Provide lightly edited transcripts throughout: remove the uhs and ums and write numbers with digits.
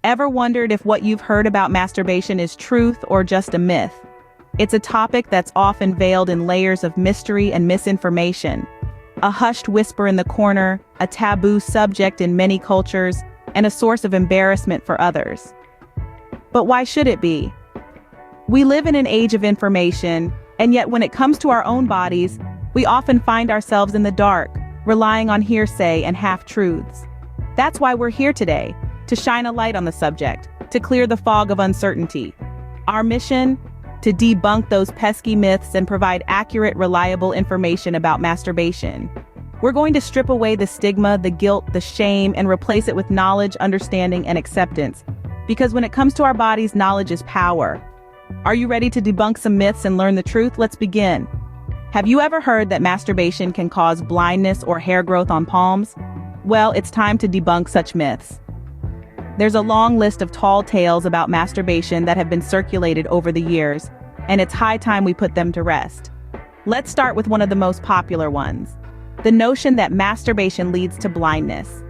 Ever wondered if what you've heard about masturbation is truth or just a myth? It's a topic that's often veiled in layers of mystery and misinformation. A hushed whisper in the corner, a taboo subject in many cultures, and a source of embarrassment for others. But why should it be? We live in an age of information, and yet when it comes to our own bodies, we often find ourselves in the dark, relying on hearsay and half-truths. That's why we're here today, to shine a light on the subject, to clear the fog of uncertainty. Our mission? To debunk those pesky myths and provide accurate, reliable information about masturbation. We're going to strip away the stigma, the guilt, the shame, and replace it with knowledge, understanding, and acceptance. Because when it comes to our bodies, knowledge is power. Are you ready to debunk some myths and learn the truth? Let's begin. Have you ever heard that masturbation can cause blindness or hair growth on palms? Well, it's time to debunk such myths. There's a long list of tall tales about masturbation that have been circulated over the years, and it's high time we put them to rest. Let's start with one of the most popular ones. The notion that masturbation leads to blindness.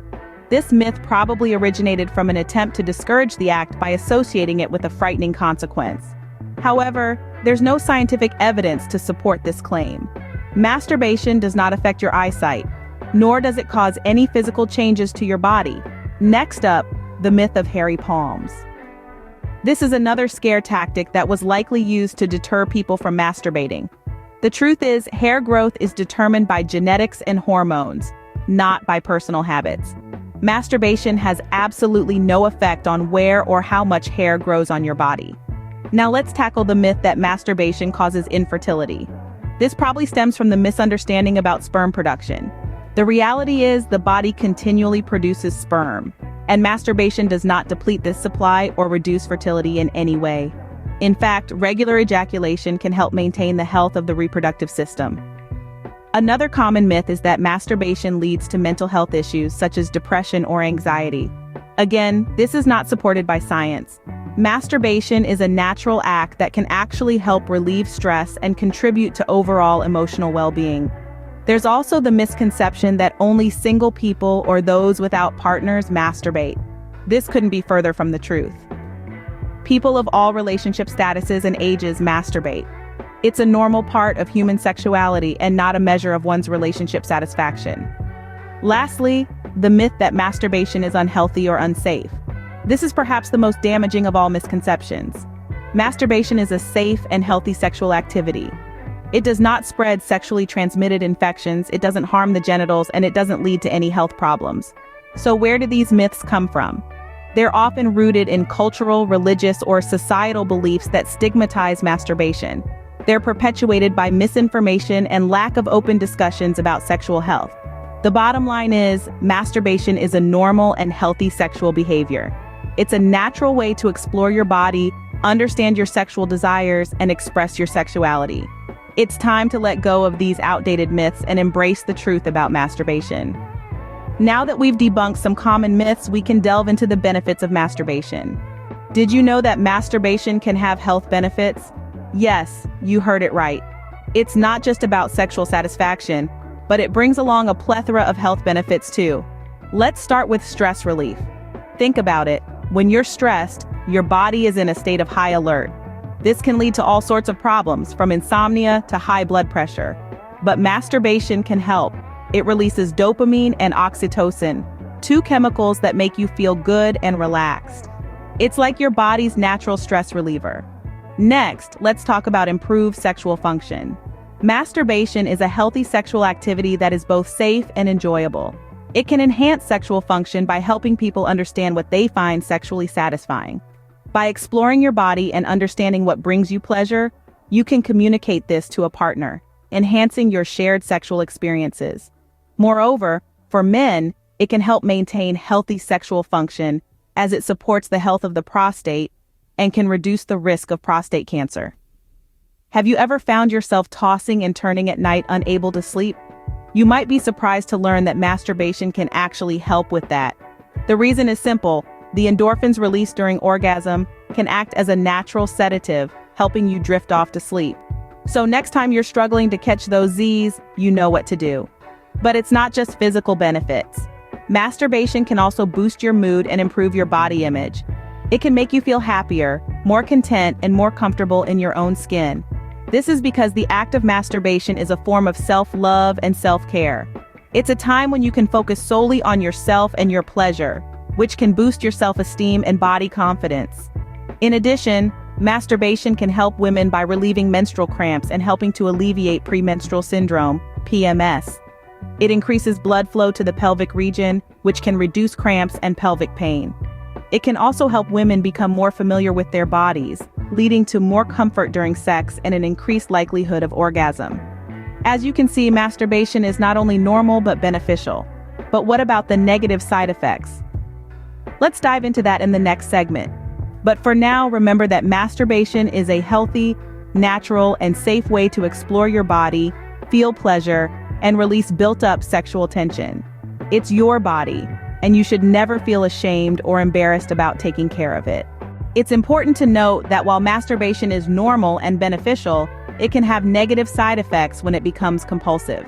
This myth probably originated from an attempt to discourage the act by associating it with a frightening consequence. However, there's no scientific evidence to support this claim. Masturbation does not affect your eyesight, nor does it cause any physical changes to your body. Next up, the myth of hairy palms. This is another scare tactic that was likely used to deter people from masturbating. The truth is, hair growth is determined by genetics and hormones, not by personal habits. Masturbation has absolutely no effect on where or how much hair grows on your body. Now let's tackle the myth that masturbation causes infertility. This probably stems from the misunderstanding about sperm production. The reality is the body continually produces sperm, and masturbation does not deplete this supply or reduce fertility in any way. In fact, regular ejaculation can help maintain the health of the reproductive system. Another common myth is that masturbation leads to mental health issues such as depression or anxiety. Again, this is not supported by science. Masturbation is a natural act that can actually help relieve stress and contribute to overall emotional well-being. There's also the misconception that only single people or those without partners masturbate. This couldn't be further from the truth. People of all relationship statuses and ages masturbate. It's a normal part of human sexuality and not a measure of one's relationship satisfaction. Lastly, the myth that masturbation is unhealthy or unsafe. This is perhaps the most damaging of all misconceptions. Masturbation is a safe and healthy sexual activity. It does not spread sexually transmitted infections, it doesn't harm the genitals, and it doesn't lead to any health problems. So where do these myths come from? They're often rooted in cultural, religious, or societal beliefs that stigmatize masturbation. They're perpetuated by misinformation and lack of open discussions about sexual health. The bottom line is, masturbation is a normal and healthy sexual behavior. It's a natural way to explore your body, understand your sexual desires, and express your sexuality. It's time to let go of these outdated myths and embrace the truth about masturbation. Now that we've debunked some common myths, we can delve into the benefits of masturbation. Did you know that masturbation can have health benefits? Yes, you heard it right. It's not just about sexual satisfaction, but it brings along a plethora of health benefits too. Let's start with stress relief. Think about it. When you're stressed, your body is in a state of high alert. This can lead to all sorts of problems, from insomnia to high blood pressure. But masturbation can help. It releases dopamine and oxytocin, two chemicals that make you feel good and relaxed. It's like your body's natural stress reliever. Next, let's talk about improved sexual function. Masturbation is a healthy sexual activity that is both safe and enjoyable. It can enhance sexual function by helping people understand what they find sexually satisfying. By exploring your body and understanding what brings you pleasure, you can communicate this to a partner, enhancing your shared sexual experiences. Moreover, for men, it can help maintain healthy sexual function as it supports the health of the prostate and can reduce the risk of prostate cancer. Have you ever found yourself tossing and turning at night, unable to sleep? You might be surprised to learn that masturbation can actually help with that. The reason is simple. The endorphins released during orgasm can act as a natural sedative, helping you drift off to sleep. So next time you're struggling to catch those Z's, you know what to do. But it's not just physical benefits. Masturbation can also boost your mood and improve your body image. It can make you feel happier, more content, and more comfortable in your own skin. This is because the act of masturbation is a form of self-love and self-care. It's a time when you can focus solely on yourself and your pleasure, which can boost your self-esteem and body confidence. In addition, masturbation can help women by relieving menstrual cramps and helping to alleviate premenstrual syndrome, PMS. It increases blood flow to the pelvic region, which can reduce cramps and pelvic pain. It can also help women become more familiar with their bodies, leading to more comfort during sex and an increased likelihood of orgasm. As you can see, masturbation is not only normal but beneficial. But what about the negative side effects? Let's dive into that in the next segment. But for now, remember that masturbation is a healthy, natural, and safe way to explore your body, feel pleasure, and release built-up sexual tension. It's your body, and you should never feel ashamed or embarrassed about taking care of it. It's important to note that while masturbation is normal and beneficial, it can have negative side effects when it becomes compulsive.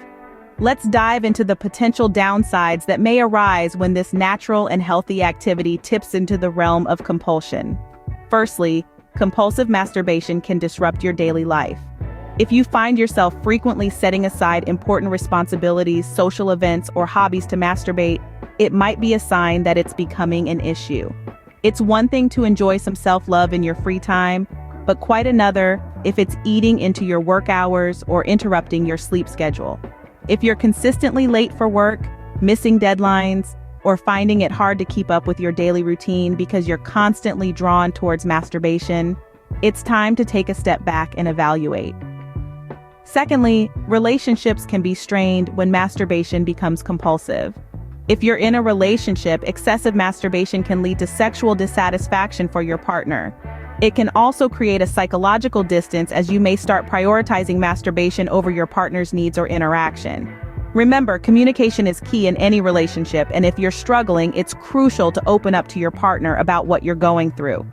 Let's dive into the potential downsides that may arise when this natural and healthy activity tips into the realm of compulsion. Firstly, compulsive masturbation can disrupt your daily life. If you find yourself frequently setting aside important responsibilities, social events, or hobbies to masturbate, it might be a sign that it's becoming an issue. It's one thing to enjoy some self-love in your free time, but quite another if it's eating into your work hours or interrupting your sleep schedule. If you're consistently late for work, missing deadlines, or finding it hard to keep up with your daily routine because you're constantly drawn towards masturbation, it's time to take a step back and evaluate. Secondly, relationships can be strained when masturbation becomes compulsive. If you're in a relationship, excessive masturbation can lead to sexual dissatisfaction for your partner. It can also create a psychological distance as you may start prioritizing masturbation over your partner's needs or interaction. Remember, communication is key in any relationship, and if you're struggling, it's crucial to open up to your partner about what you're going through.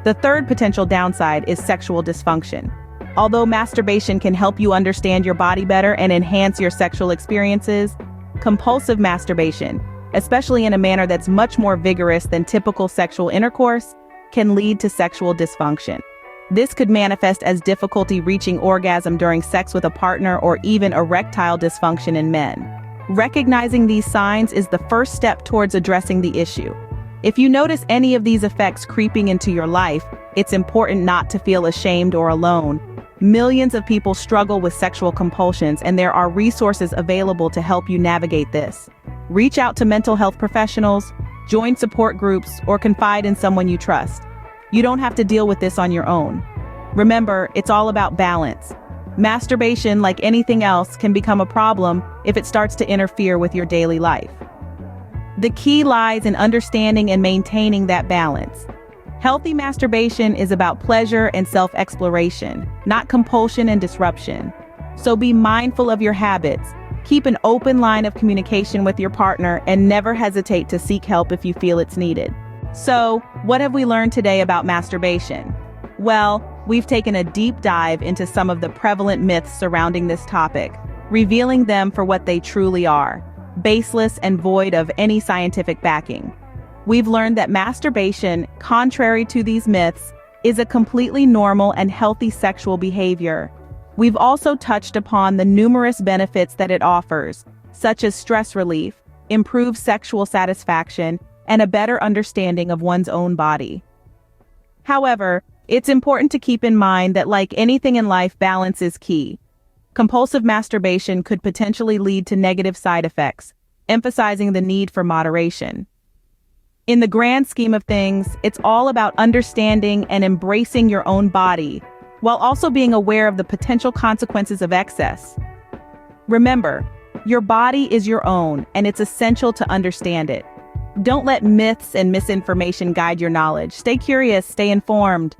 The third potential downside is sexual dysfunction. Although masturbation can help you understand your body better and enhance your sexual experiences, compulsive masturbation, especially in a manner that's much more vigorous than typical sexual intercourse, can lead to sexual dysfunction. This could manifest as difficulty reaching orgasm during sex with a partner or even erectile dysfunction in men. Recognizing these signs is the first step towards addressing the issue. If you notice any of these effects creeping into your life, it's important not to feel ashamed or alone. Millions of people struggle with sexual compulsions, and there are resources available to help you navigate this. Reach out to mental health professionals, join support groups, or confide in someone you trust. You don't have to deal with this on your own. Remember, it's all about balance. Masturbation, like anything else, can become a problem if it starts to interfere with your daily life. The key lies in understanding and maintaining that balance. Healthy masturbation is about pleasure and self-exploration, not compulsion and disruption. So be mindful of your habits. Keep an open line of communication with your partner and never hesitate to seek help if you feel it's needed. So, what have we learned today about masturbation? Well, we've taken a deep dive into some of the prevalent myths surrounding this topic, revealing them for what they truly are, baseless and void of any scientific backing. We've learned that masturbation, contrary to these myths, is a completely normal and healthy sexual behavior. We've also touched upon the numerous benefits that it offers, such as stress relief, improved sexual satisfaction, and a better understanding of one's own body. However, it's important to keep in mind that like anything in life, balance is key. Compulsive masturbation could potentially lead to negative side effects, emphasizing the need for moderation. In the grand scheme of things, it's all about understanding and embracing your own body, while also being aware of the potential consequences of excess. Remember, your body is your own, and it's essential to understand it. Don't let myths and misinformation guide your knowledge. Stay curious, stay informed.